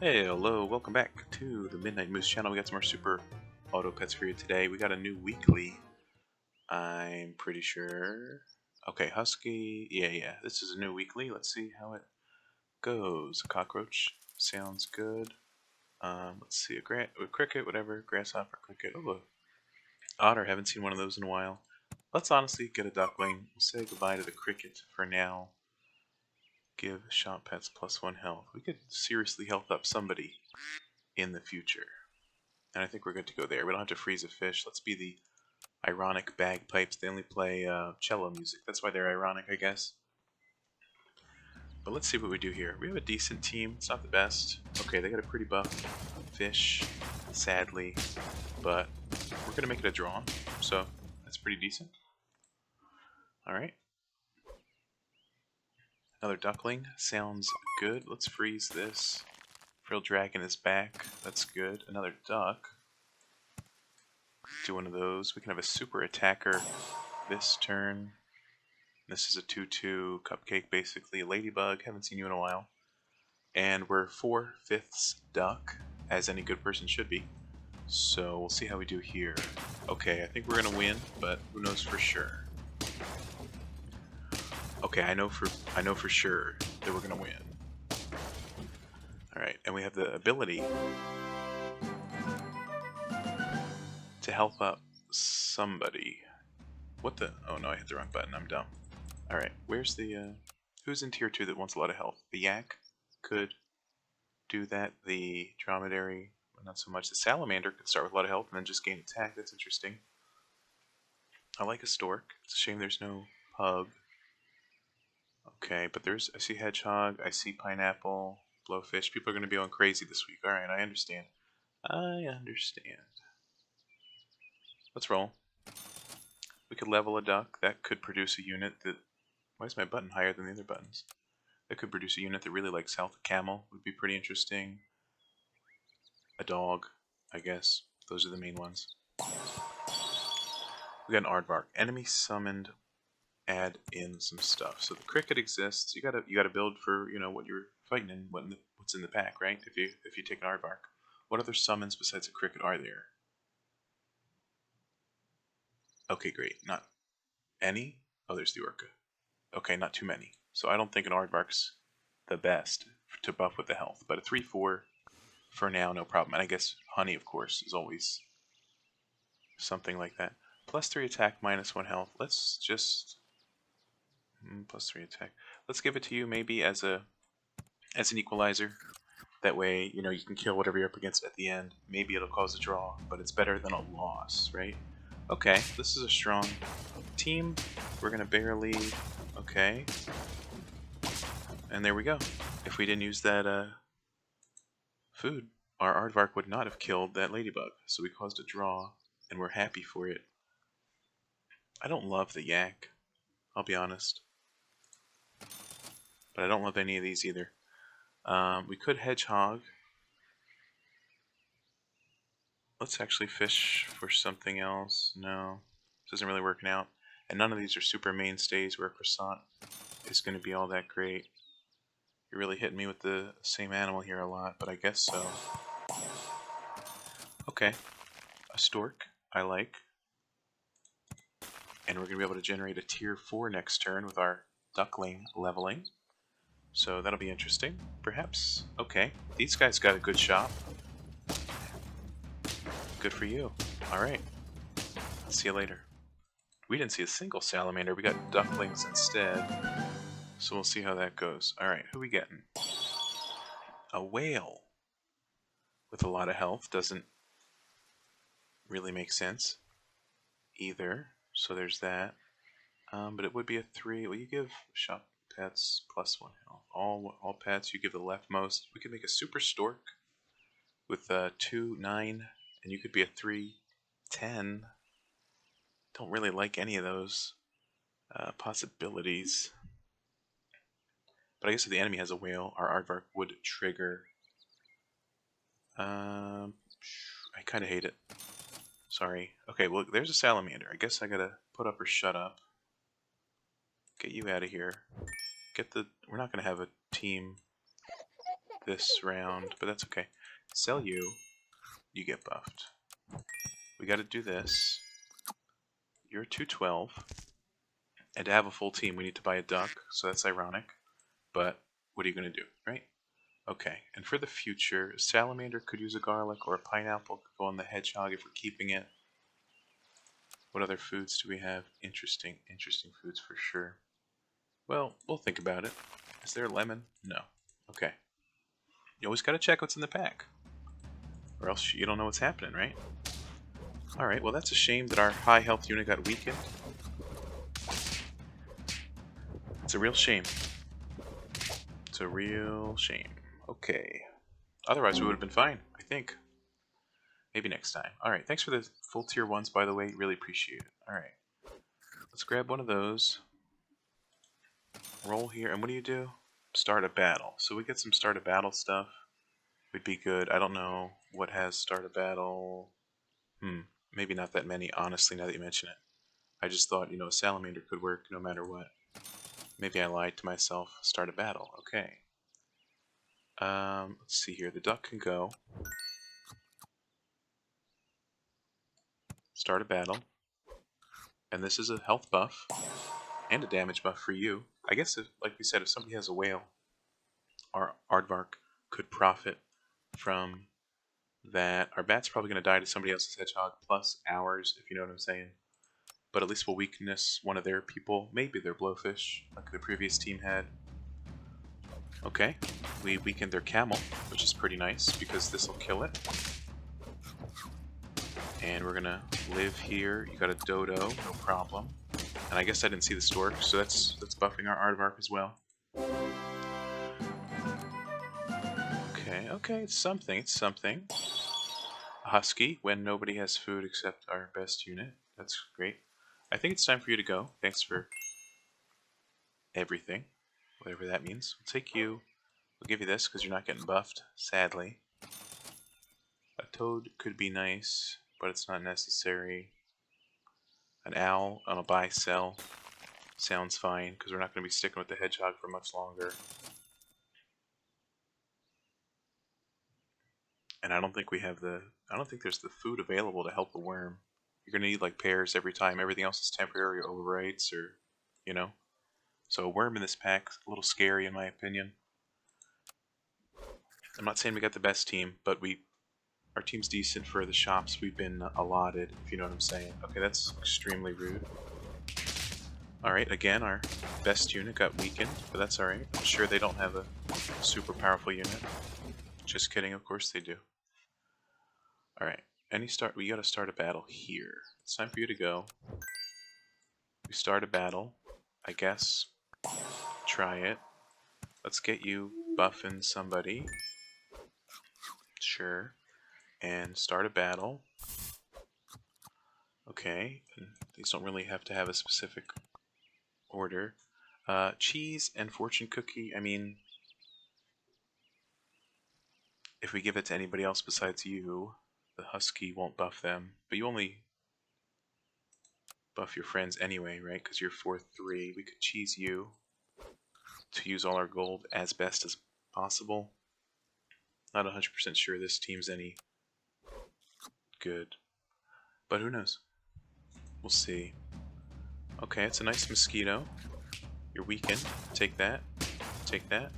Hey, hello, welcome back to the Midnight Moose channel. We got some more super auto pets for you today. We got a new weekly, I'm pretty sure. Okay, Husky, yeah, this is a new weekly. Let's see how it goes. Cockroach, sounds good. Let's see, a cricket, whatever, grasshopper, cricket. Oh, otter, haven't seen one of those in a while. Let's honestly get a duckling. We'll say goodbye to the cricket for now. Give shop pets +1 health. We could seriously health up somebody in the future. And I think we're good to go there. We don't have to freeze a fish. Let's be the ironic bagpipes. They only play cello music. That's why they're ironic, I guess. But let's see what we do here. We have a decent team. It's not the best. Okay, they got a pretty buff fish, sadly. But we're going to make it a draw. So that's pretty decent. Alright. Another duckling. Sounds good. Let's freeze this. Frill dragon is back. That's good. Another duck. Do one of those. We can have a super attacker this turn. This is a 2/2 cupcake, basically. A ladybug. Haven't seen you in a while. And we're 4/5 duck, as any good person should be. So we'll see how we do here. Okay, I think we're gonna win, but who knows for sure. Okay, I know for sure that we're gonna win. Alright, and we have the ability to help up somebody. What the? Oh no, I hit the wrong button. I'm dumb. Alright, where's the, who's in tier 2 that wants a lot of health? The yak could do that. The dromedary, not so much. The salamander could start with a lot of health and then just gain attack. That's interesting. I like a stork. It's a shame there's no pug. Okay, but I see hedgehog, I see pineapple, blowfish. People are going to be going crazy this week. Alright, I understand. I understand. Let's roll. We could level a duck. That could produce a unit that... Why is my button higher than the other buttons? That could produce a unit that really likes health. A camel would be pretty interesting. A dog, I guess. Those are the main ones. We got an aardvark. Enemy summoned. Add in some stuff. So the cricket exists. You gotta build for what you're fighting and what's in the pack, right? If you take an aardvark, what other summons besides a cricket are there? Okay, great. Not any. Oh, there's the orca. Okay, not too many. So I don't think an aardvark's the best to buff with the health, but a 3/4 for now, no problem. And I guess honey, of course, is always something like that. +3 attack, -1 health. Let's just +3 attack. Let's give it to you maybe as an equalizer. That way, you can kill whatever you're up against at the end. Maybe it'll cause a draw, but it's better than a loss, right? Okay, this is a strong team. We're gonna barely... Okay. And there we go. If we didn't use that food, our aardvark would not have killed that ladybug. So we caused a draw, and we're happy for it. I don't love the yak, I'll be honest. But I don't love any of these either. We could hedgehog. Let's actually fish for something else. No, this isn't really working out. And none of these are super mainstays where a croissant is going to be all that great. You're really hitting me with the same animal here a lot, but I guess so. Okay, a stork, I like. And we're going to be able to generate a tier 4 next turn with our duckling leveling. So that'll be interesting, perhaps. Okay, these guys got a good shop. Good for you. Alright, see you later. We didn't see a single salamander, we got ducklings instead. So we'll see how that goes. Alright, who we getting? A whale with a lot of health doesn't really make sense either. So there's that. But it would be a 3. Will you give shop pets +1 health? All pets, you give the leftmost. We could make a super stork with 2, 9, and you could be a 3, 10. Don't really like any of those possibilities. But I guess if the enemy has a whale, our aardvark would trigger. I kind of hate it. Sorry. Okay, well, there's a salamander. I guess I gotta put up or shut up. Get you out of here. We're not gonna have a team this round, but that's okay. Sell you, you get buffed. We got to do this. You're 212. And to have a full team, we need to buy a duck, so that's ironic. But what are you going to do, right? Okay, and for the future, a salamander could use a garlic, or a pineapple could go on the hedgehog if we're keeping it. What other foods do we have? Interesting foods for sure. Well, we'll think about it. Is there a lemon? No. Okay. You always gotta check what's in the pack. Or else you don't know what's happening, right? Alright, well that's a shame that our high health unit got weakened. It's a real shame. It's a real shame. Okay. Otherwise we would have been fine, I think. Maybe next time. Alright, thanks for the full tier 1s, by the way. Really appreciate it. Alright. Let's grab one of those. Roll here. And what do you do? Start a battle. So we get some start a battle stuff. Would be good. I don't know what has start a battle. Maybe not that many, honestly, now that you mention it. I just thought, a salamander could work no matter what. Maybe I lied to myself. Start a battle. Okay. Let's see here. The duck can go. Start a battle. And this is a health buff. And a damage buff for you. I guess, like we said, if somebody has a whale, our aardvark could profit from that. Our bat's probably going to die to somebody else's hedgehog, plus ours, if you know what I'm saying. But at least we'll weakness one of their people. Maybe their blowfish, like the previous team had. Okay, we weakened their camel, which is pretty nice, because this will kill it. And we're going to live here. You got a dodo, no problem. And I guess I didn't see the stork, so that's buffing our aardvark as well. Okay, it's something, A husky, when nobody has food except our best unit. That's great. I think it's time for you to go. Thanks for everything, whatever that means. We'll take you. We'll give you this because you're not getting buffed, sadly. A toad could be nice, but it's not necessary. An owl on a buy-sell sounds fine because we're not going to be sticking with the hedgehog for much longer. And I don't think there's the food available to help the worm. You're going to need like pears every time. Everything else is temporary or overwrites or, So a worm in this pack's a little scary in my opinion. I'm not saying we got the best team, but our team's decent for the shops we've been allotted, if you know what I'm saying. Okay, that's extremely rude. Alright, again, our best unit got weakened, but that's alright. I'm sure they don't have a super powerful unit. Just kidding, of course they do. Alright, we gotta start a battle here. It's time for you to go. We start a battle, I guess. Try it. Let's get you buffing somebody. Sure. And start a battle. Okay, and these don't really have to have a specific order. Cheese and fortune cookie, I mean, if we give it to anybody else besides you, the husky won't buff them. But you only buff your friends anyway, right? Because you're 4-3. We could cheese you to use all our gold as best as possible. Not 100% sure this team's any good. But who knows? We'll see. Okay, it's a nice mosquito. You're weakened. Take that. Take that.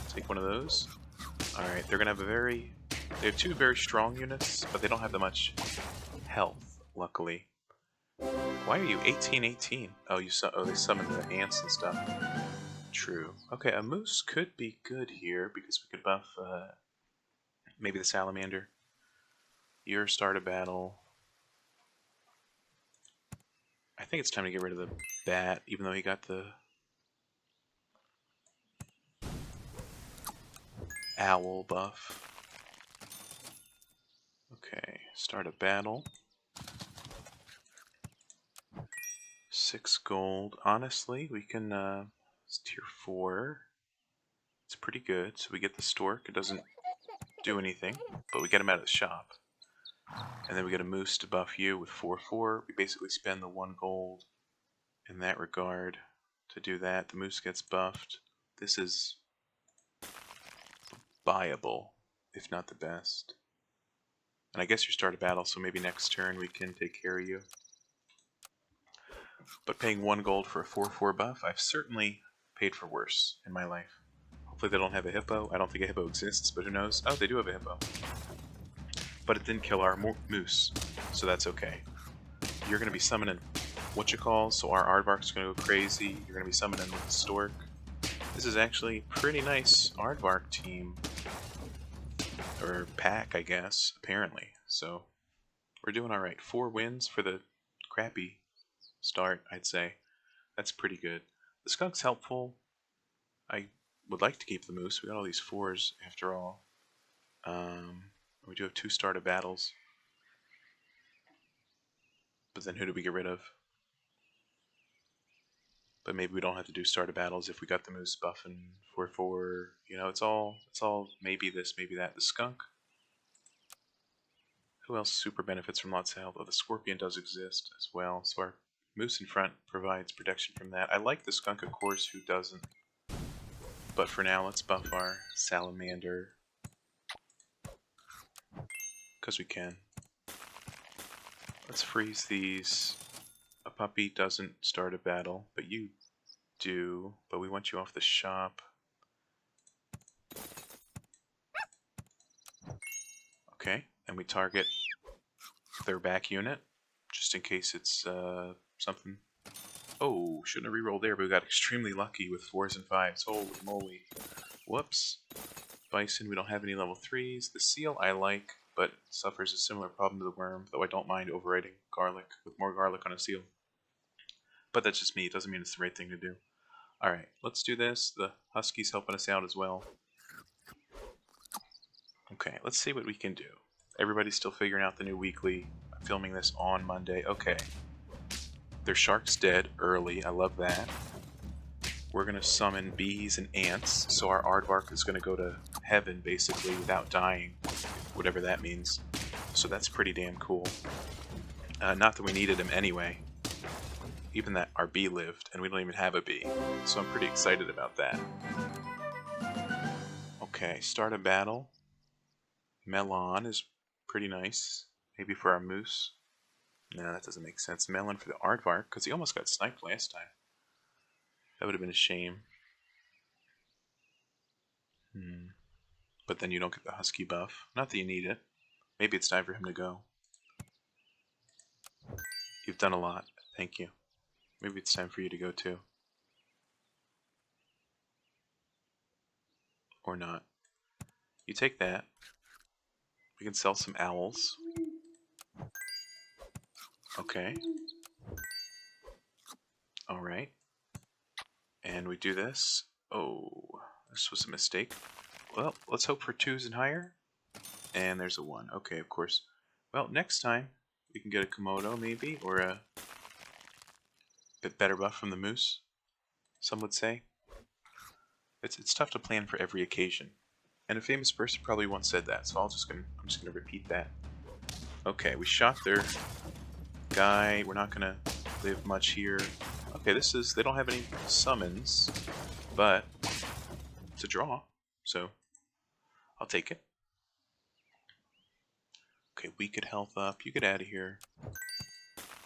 Take one of those. Alright, they're gonna have they have two very strong units, but they don't have that much health, luckily. Why are you 18-18? Oh, they summoned the ants and stuff. True. Okay, a moose could be good here because we could buff maybe the salamander. Your start a battle. I think it's time to get rid of the bat, even though he got the owl buff. Okay, start a battle. 6 gold. Honestly, we can, it's tier 4. It's pretty good. So we get the stork. It doesn't do anything, but we get him out of the shop. And then we get a moose to buff you with 4-4. We basically spend the 1 gold in that regard to do that. The moose gets buffed. This is buyable, if not the best. And I guess you start a battle, so maybe next turn we can take care of you. But paying 1 gold for a 4/4 buff, I've certainly paid for worse in my life. Hopefully they don't have a hippo. I don't think a hippo exists, but who knows? Oh, they do have a hippo. But it didn't kill our moose, so that's okay. You're going to be summoning whatchacalls, so our aardvark's going to go crazy. You're going to be summoning with the stork. This is actually pretty nice aardvark team. Or pack, I guess, apparently. So, we're doing alright. 4 wins for the crappy start, I'd say. That's pretty good. The skunk's helpful. I would like to keep the moose. We got all these 4s after all. We do have 2 started battles. But then who do we get rid of? But maybe we don't have to do started battles if we got the moose buffing 4/4. You know, it's all maybe this, maybe that. The skunk. Who else super benefits from lots of health? Oh, the scorpion does exist as well. So our moose in front provides protection from that. I like the skunk, of course, who doesn't? But for now, let's buff our salamander. Because we can. Let's freeze these. A puppy doesn't start a battle, but you do. But we want you off the shop. Okay, and we target their back unit, just in case it's something. Oh, shouldn't have rerolled there, but we got extremely lucky with 4s and 5s. Holy moly. Whoops. Bison, we don't have any level 3s. The seal I like, but suffers a similar problem to the worm, though I don't mind overriding garlic with more garlic on a seal. But that's just me. It doesn't mean it's the right thing to do. Alright, let's do this. The husky's helping us out as well. Okay, let's see what we can do. Everybody's still figuring out the new weekly. I'm filming this on Monday. Okay. Their shark's dead early. I love that. We're going to summon bees and ants, so our aardvark is going to go to heaven, basically, without dying. Whatever that means. So that's pretty damn cool. Not that we needed him anyway. Even that our bee lived, and we don't even have a bee. So I'm pretty excited about that. Okay, start a battle. Melon is pretty nice. Maybe for our moose. No, that doesn't make sense. Melon for the aardvark, because he almost got sniped last time. That would have been a shame. But then you don't get the husky buff. Not that you need it. Maybe it's time for him to go. You've done a lot. Thank you. Maybe it's time for you to go too. Or not. You take that. We can sell some owls. Okay. Alright. And we do this. Oh, this was a mistake. Well, let's hope for 2s and higher. And there's a 1. Okay, of course. Well, next time we can get a Komodo maybe, or a bit better buff from the moose, some would say. It's tough to plan for every occasion. And a famous person probably once said that, so I'm just gonna repeat that. Okay, we shot their guy. We're not gonna live much here. Okay, they don't have any summons, but it's a draw, so I'll take it. Okay, we could health up. You get out of here.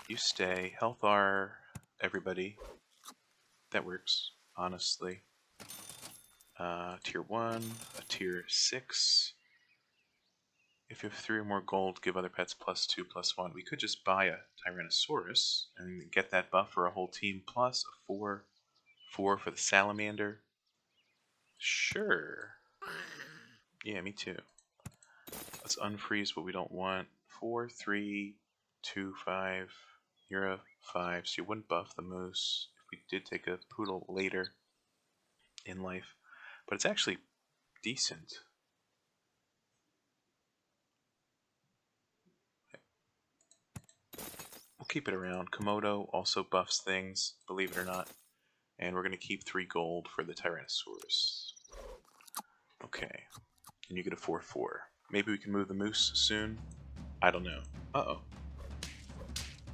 You stay. Health R, everybody. That works, honestly. Tier 1, a tier 6. If you have 3 or more gold, give other pets +2, +1. We could just buy a Tyrannosaurus and get that buff for a whole team, plus a 4 for the salamander. Sure. Yeah, me too. Let's unfreeze what we don't want. 4, 3, 2, 5. You're a 5, so you wouldn't buff the moose if we did take a poodle later in life. But it's actually decent. We'll keep it around. Komodo also buffs things, believe it or not. And we're going to keep 3 gold for the Tyrannosaurus. Okay. And you get a 4/4. Maybe we can move the moose soon? I don't know. Uh-oh.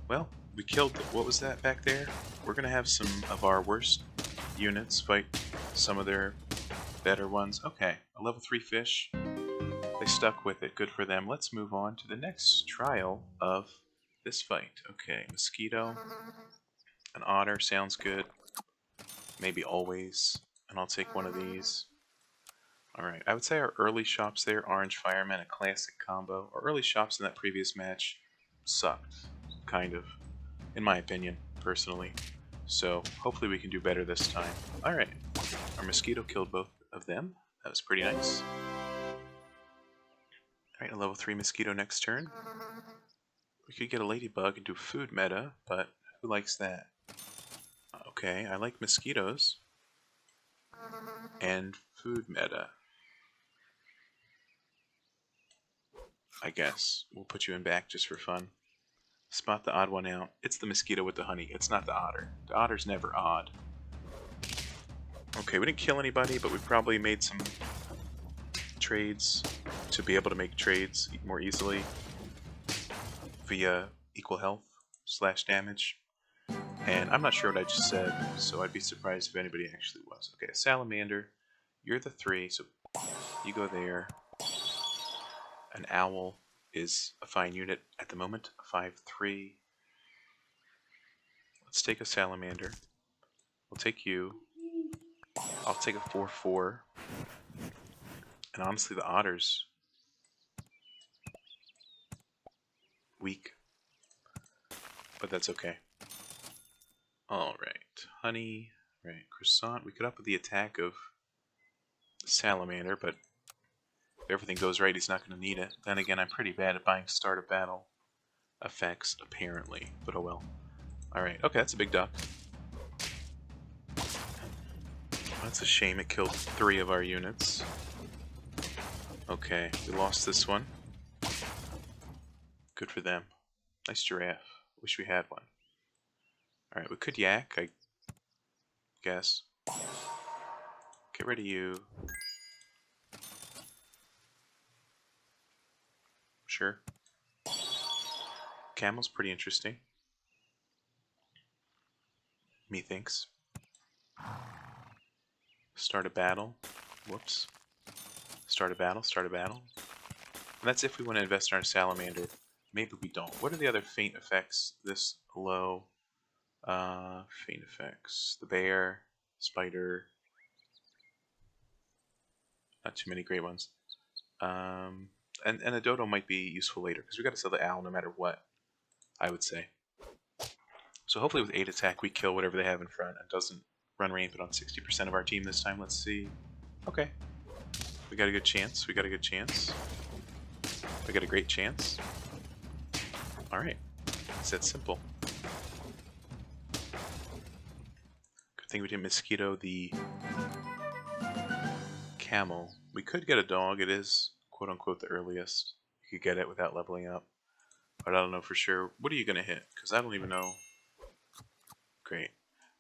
Well, we killed what was that back there? We're going to have some of our worst units fight some of their better ones. Okay, a level 3 fish. They stuck with it. Good for them. Let's move on to the next trial of this fight. Okay, mosquito. An otter sounds good. Maybe always. And I'll take one of these. Alright, I would say our early shops there, Orange Fireman, a classic combo. Our early shops in that previous match sucked. Kind of. In my opinion, personally. So, hopefully we can do better this time. Alright, our mosquito killed both of them. That was pretty nice. Alright, a level 3 mosquito next turn. We could get a ladybug and do food meta, but who likes that? Okay, I like mosquitoes. And food meta. I guess. We'll put you in back just for fun. Spot the odd one out. It's the mosquito with the honey. It's not the otter. The otter's never odd. Okay, we didn't kill anybody, but we probably made some trades to be able to make trades more easily via equal health / damage. And I'm not sure what I just said, so I'd be surprised if anybody actually was. Okay, a salamander. You're the 3, so you go there. An owl is a fine unit at the moment, a 5/3. Let's take a salamander. We'll take you. I'll take a 4/4. And honestly, the otter's weak, but that's okay. Alright, honey, right, croissant. We could up with the attack of salamander, but if everything goes right, he's not going to need it. Then again, I'm pretty bad at buying start of battle effects, apparently, but oh well. Alright, okay, that's a big duck. That's a shame, it killed 3 of our units. Okay, we lost this one. Good for them. Nice giraffe. Wish we had one. Alright, we could yak, I guess. Get rid of you. Sure. Camel's pretty interesting. Methinks. Start a battle. Whoops. Start a battle, start a battle. And that's if we want to invest in our salamander. Maybe we don't. What are the other faint effects this low? Faint effects. The bear, spider. Not too many great ones. And a dodo might be useful later, because we got to sell the owl no matter what, I would say. So hopefully with 8 attack we kill whatever they have in front and doesn't run rampant on 60% of our team this time. Let's see. Okay. We got a good chance. We got a good chance. We got a great chance. Alright. It's that simple. Good thing we didn't mosquito the camel. We could get a dog. It is quote-unquote the earliest. You could get it without leveling up. But I don't know for sure. What are you going to hit? Because I don't even know. Great.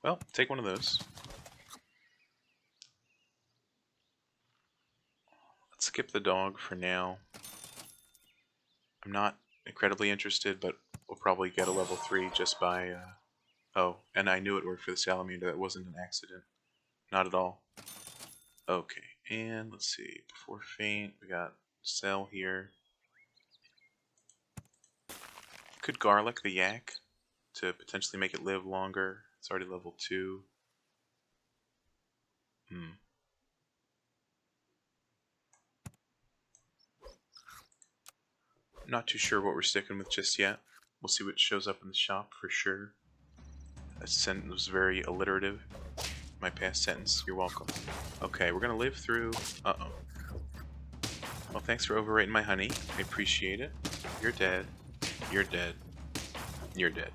Well, take one of those. Let's skip the dog for now. I'm not incredibly interested, but we'll probably get a level 3 just by... Oh, and I knew it worked for the salamander. That wasn't an accident. Not at all. Okay, and let's see. Before faint, we got cell here. Could garlic the yak to potentially make it live longer. It's already level 2. Not too sure what we're sticking with just yet. We'll see what shows up in the shop for sure. That sentence was very alliterative. My past sentence. You're welcome. Okay, we're gonna live through... Uh-oh. Well, thanks for overwriting my honey. I appreciate it. You're dead. You're dead. You're dead.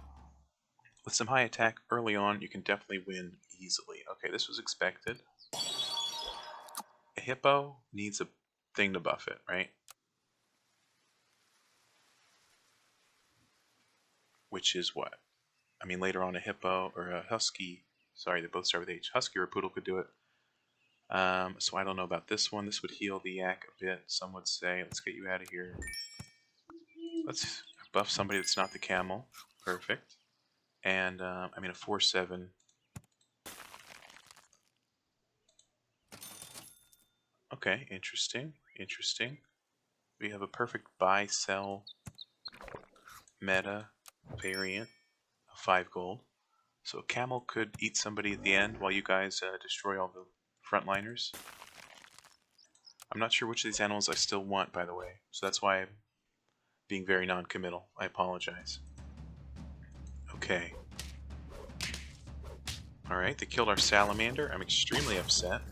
With some high attack early on, you can definitely win easily. Okay, this was expected. A hippo needs a thing to buff it, right? Which is what? I mean, later on a hippo or a husky... Sorry, they both start with H. Husky or a poodle could do it. So I don't know about this one. This would heal the yak a bit, some would say. Let's get you out of here. Let's buff somebody that's not the camel. Perfect. And, I mean, a 4/7. Okay, interesting. Interesting. We have a perfect buy-sell meta variant of 5 gold. So a camel could eat somebody at the end while you guys destroy all the frontliners. I'm not sure which of these animals I still want, by the way. So that's why I'm being very non-committal. I apologize. Okay. Alright, they killed our salamander. I'm extremely upset.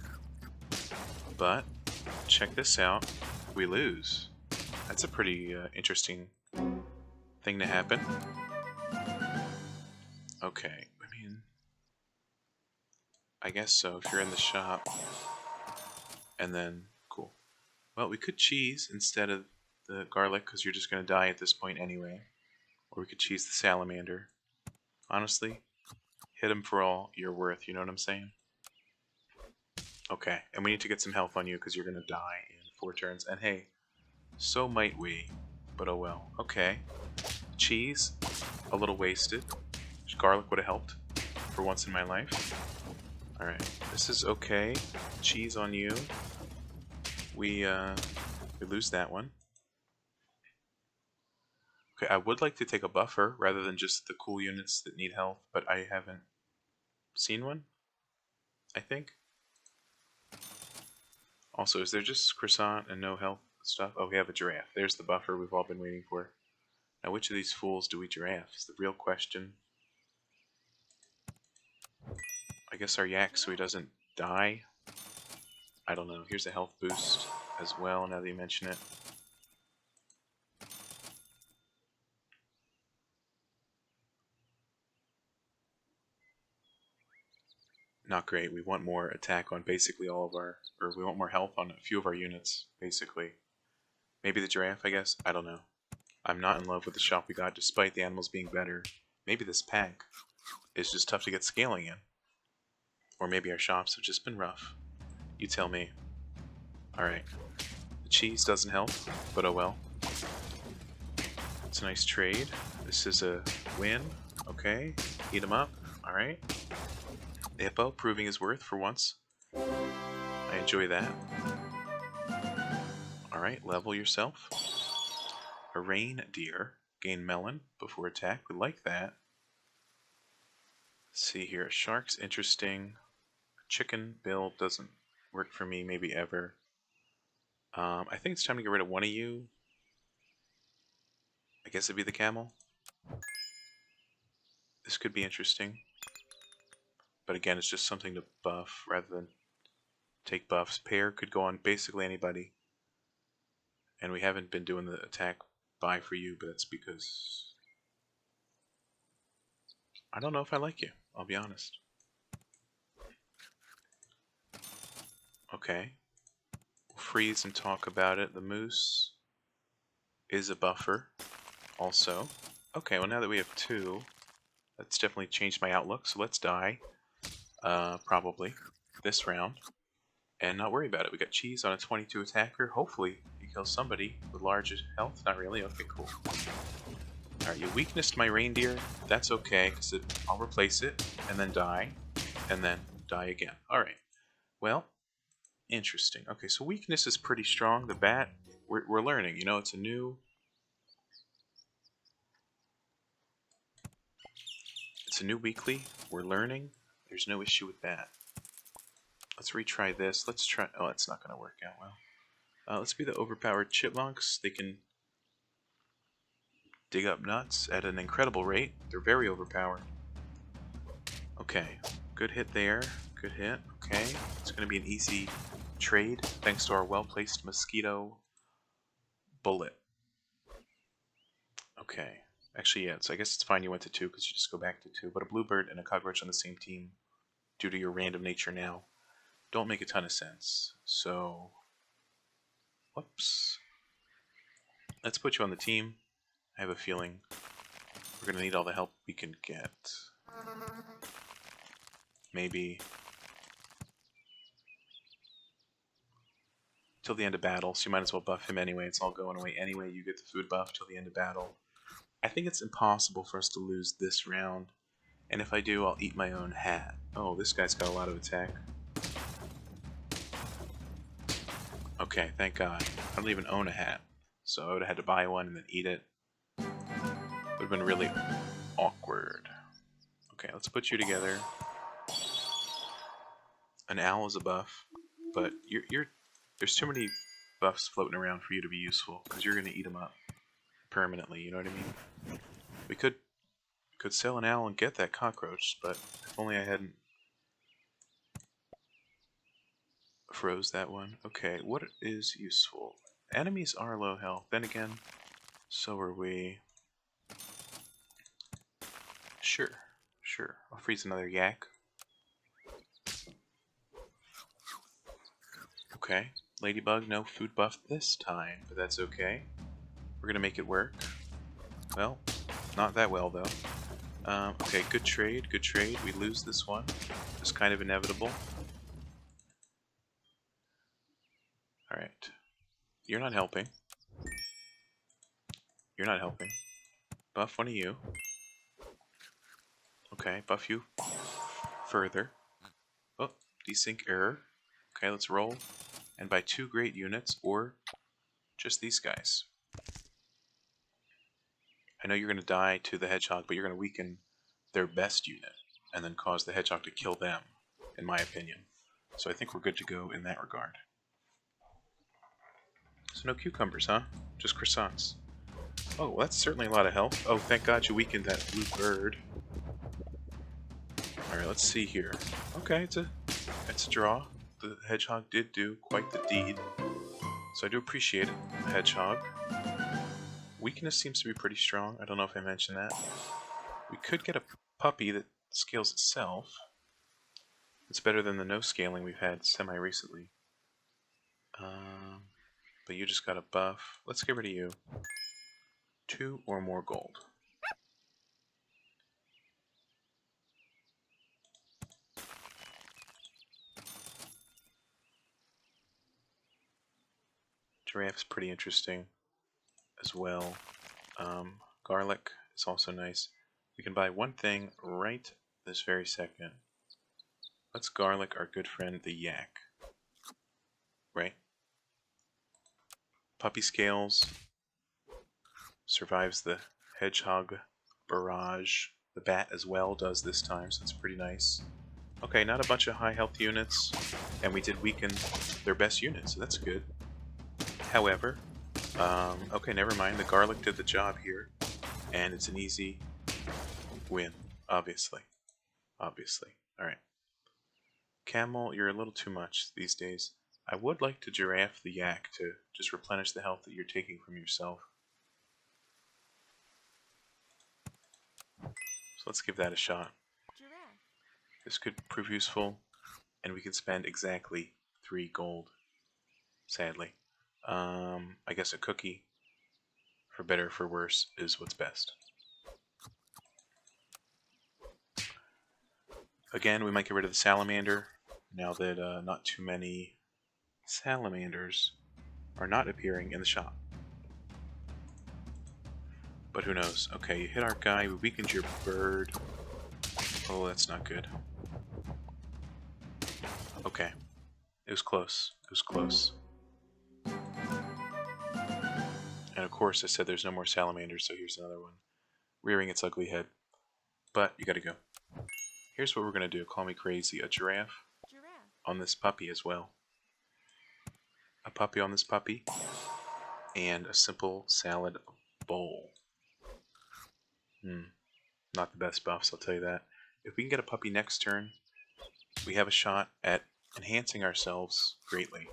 But, check this out. We lose. That's a pretty interesting thing to happen. Okay, I mean, I guess so. If you're in the shop, and then cool. Well, we could cheese instead of the garlic because you're just gonna die at this point anyway. Or we could cheese the salamander. Honestly, hit him for all you're worth. You know what I'm saying? Okay, and we need to get some health on you because you're gonna die in 4 turns. And hey, so might we, but oh well. Okay, cheese, a little wasted. Garlic would have helped for once in my life. Alright, this is okay. Cheese on you. We lose that one. Okay, I would like to take a buffer rather than just the cool units that need health, but I haven't seen one, I think. Also, is there just croissant and no health stuff? Oh, we have a giraffe. There's the buffer we've all been waiting for. Now, which of these fools do we giraffe? Is the real question. I guess our yak so he doesn't die. I don't know. Here's a health boost as well, now that you mention it. Not great. We want more attack on basically all of our... Or we want more health on a few of our units, basically. Maybe the giraffe, I guess? I don't know. I'm not in love with the shop we got, despite the animals being better. Maybe this pack is just tough to get scaling in. Or maybe our shops have just been rough. You tell me. Alright. The cheese doesn't help, but oh well. It's a nice trade. This is a win. Okay. Eat him up. Alright. The hippo proving his worth for once. I enjoy that. Alright, level yourself. A reindeer. Gain melon before attack. We like that. Let's see here. A shark's interesting. A chicken build doesn't work for me, maybe ever. I think it's time to get rid of one of you. I guess it'd be the camel. This could be interesting. But again, it's just something to buff rather than take buffs. Pear could go on basically anybody. And we haven't been doing the attack buy for you, but that's because I don't know if I like you, I'll be honest. Okay. We'll freeze and talk about it. The moose is a buffer also. Okay, well now that we have 2, that's definitely changed my outlook, so let's die. Probably this round. And not worry about it. We got cheese on a 22 attacker. Hopefully he kills somebody with large health. Not really. Okay, cool. Alright, you weaknessed my reindeer. That's okay, because I'll replace it, and then die, and then die again. Alright. Well, interesting. Okay, so weakness is pretty strong. The bat, we're learning. You know, it's a new weekly. We're learning. There's no issue with that. Let's retry this. Let's try... Oh, it's not going to work out well. Let's be the overpowered chipmunks. They can dig up nuts at an incredible rate. They're very overpowered. Okay, good hit there. Good hit. Okay, it's going to be an easy trade thanks to our well-placed mosquito bullet. Okay, actually, yeah, so I guess it's fine you went to 2 because you just go back to 2. But a bluebird and a cockroach on the same team, due to your random nature now, don't make a ton of sense. So, whoops. Let's put you on the team. I have a feeling we're going to need all the help we can get. Maybe till the end of battle, so you might as well buff him anyway. It's all going away anyway. You get the food buff till the end of battle. I think it's impossible for us to lose this round. And if I do, I'll eat my own hat. Oh, this guy's got a lot of attack. Okay, thank God. I don't even own a hat, so I would have had to buy one and then eat it. Would have been really awkward. Okay, let's put you together. An owl is a buff, but there's too many buffs floating around for you to be useful because you're gonna eat them up permanently. You know what I mean? We could sell an owl and get that cockroach, but if only I hadn't froze that one. Okay, what is useful? Enemies are low health. Then again, so are we. Sure, sure. I'll freeze another yak. Okay, ladybug, no food buff this time, but that's okay. We're gonna make it work. Well, not that well though. Okay, good trade, good trade. We lose this one. It's kind of inevitable. Alright. You're not helping. You're not helping. Buff one of you. Okay, buff you further. Oh, desync error. Okay, let's roll. And by 2 great units, or just these guys. I know you're going to die to the hedgehog, but you're going to weaken their best unit, and then cause the hedgehog to kill them, in my opinion. So I think we're good to go in that regard. So no cucumbers, huh? Just croissants. Oh, well, that's certainly a lot of health. Oh, thank God you weakened that blue bird. Alright, let's see here. Okay, it's a draw. The hedgehog did do quite the deed. So I do appreciate it, hedgehog. Weakness seems to be pretty strong. I don't know if I mentioned that. We could get a puppy that scales itself. It's better than the no scaling we've had semi-recently. But you just got a buff. Let's get rid of you. 2 or more gold. Giraffe's pretty interesting as well. Garlic is also nice. We can buy one thing right this very second. Let's garlic our good friend the yak. Right? Puppy scales. Survives the hedgehog barrage. The bat as well does this time, so it's pretty nice. Okay, not a bunch of high health units, and we did weaken their best units, so that's good. However, okay, never mind. The garlic did the job here, and it's an easy win, obviously. Obviously. Alright. Camel, you're a little too much these days. I would like to giraffe the yak to just replenish the health that you're taking from yourself. So let's give that a shot. This could prove useful, and we can spend exactly 3 gold, sadly. I guess a cookie, for better or for worse, is what's best. Again, we might get rid of the salamander, now that not too many salamanders are not appearing in the shop. But who knows? Okay, you hit our guy, we weakened your bird. Oh, that's not good. Okay. It was close. It was close. And of course I said there's no more salamanders, so here's another one. Rearing its ugly head. But you gotta go. Here's what we're gonna do. Call me crazy. A giraffe on this puppy as well. A puppy on this puppy. And a simple salad bowl. Not the best buffs, I'll tell you that. If we can get a puppy next turn, we have a shot at enhancing ourselves greatly.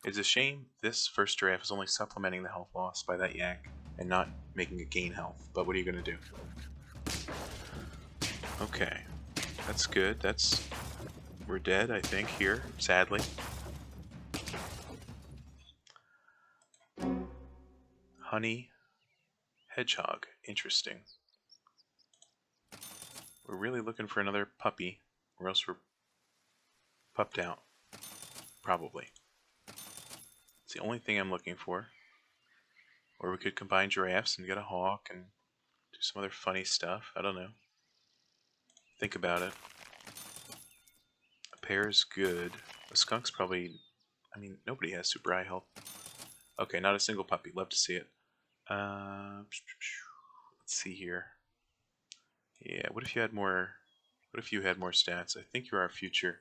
It's a shame this first giraffe is only supplementing the health loss by that yak and not making it gain health, but what are you going to do? Okay, that's good. We're dead, I think, here, sadly. Honey hedgehog, interesting. We're really looking for another puppy, or else we're pupped out. Probably. It's the only thing I'm looking for. Or we could combine giraffes and get a hawk and do some other funny stuff. I don't know. Think about it. A pear is good. A skunk's probably... I mean, nobody has super high health. Okay, not a single puppy. Love to see it. Let's see here. Yeah, what if you had more? What if you had more stats? I think you're our future,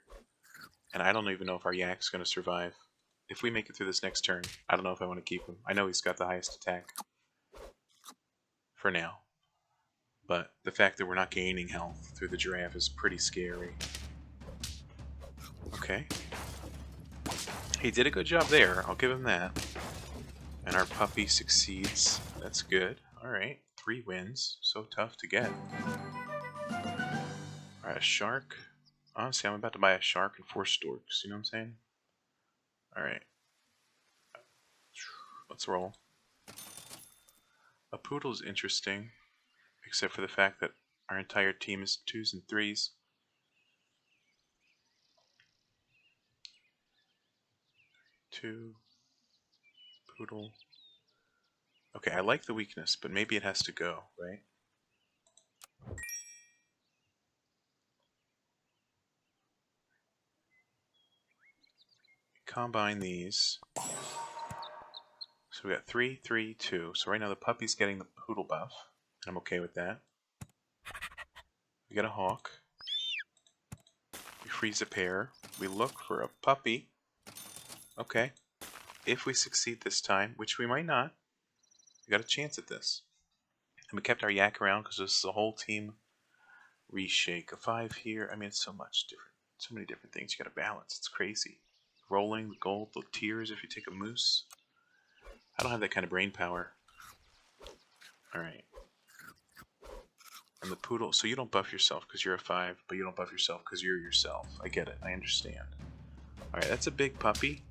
and I don't even know if our yak's gonna survive. If we make it through this next turn, I don't know if I want to keep him. I know he's got the highest attack for now, but the fact that we're not gaining health through the giraffe is pretty scary. Okay. He did a good job there. I'll give him that. And our puppy succeeds. That's good. Alright. 3 wins. So tough to get. Alright, a shark. Honestly, I'm about to buy a shark and 4 storks. You know what I'm saying? Alright. Let's roll. A poodle's interesting. Except for the fact that our entire team is 2s and 3s. Two. Poodle. Okay, I like the weakness, but maybe it has to go, right? Combine these. So we got 3, 3, 2. So right now the puppy's getting the poodle buff, and I'm okay with that. We got a hawk. We freeze a pair. We look for a puppy. Okay. If we succeed this time, which we might not, we got a chance at this. And we kept our yak around because this is a whole team reshake. A 5 here. I mean, it's so much different. So many different things you got to balance. It's crazy. Rolling, the gold, the tears if you take a moose. I don't have that kind of brain power. Alright. And the poodle, so you don't buff yourself because you're a 5, but you don't buff yourself because you're yourself. I get it. I understand. Alright, that's a big puppy,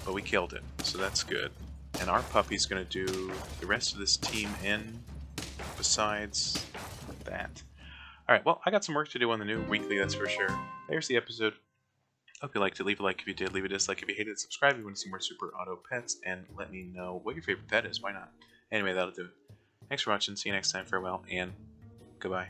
but we killed it, so that's good. And our puppy's going to do the rest of this team in besides that. Alright, well, I got some work to do on the new weekly, that's for sure. There's the episode. Hope you liked it. Leave a like if you did. Leave a dislike if you hated it. Subscribe if you want to see more Super Auto Pets. And let me know what your favorite pet is. Why not? Anyway, that'll do it. Thanks for watching. See you next time. Farewell and goodbye.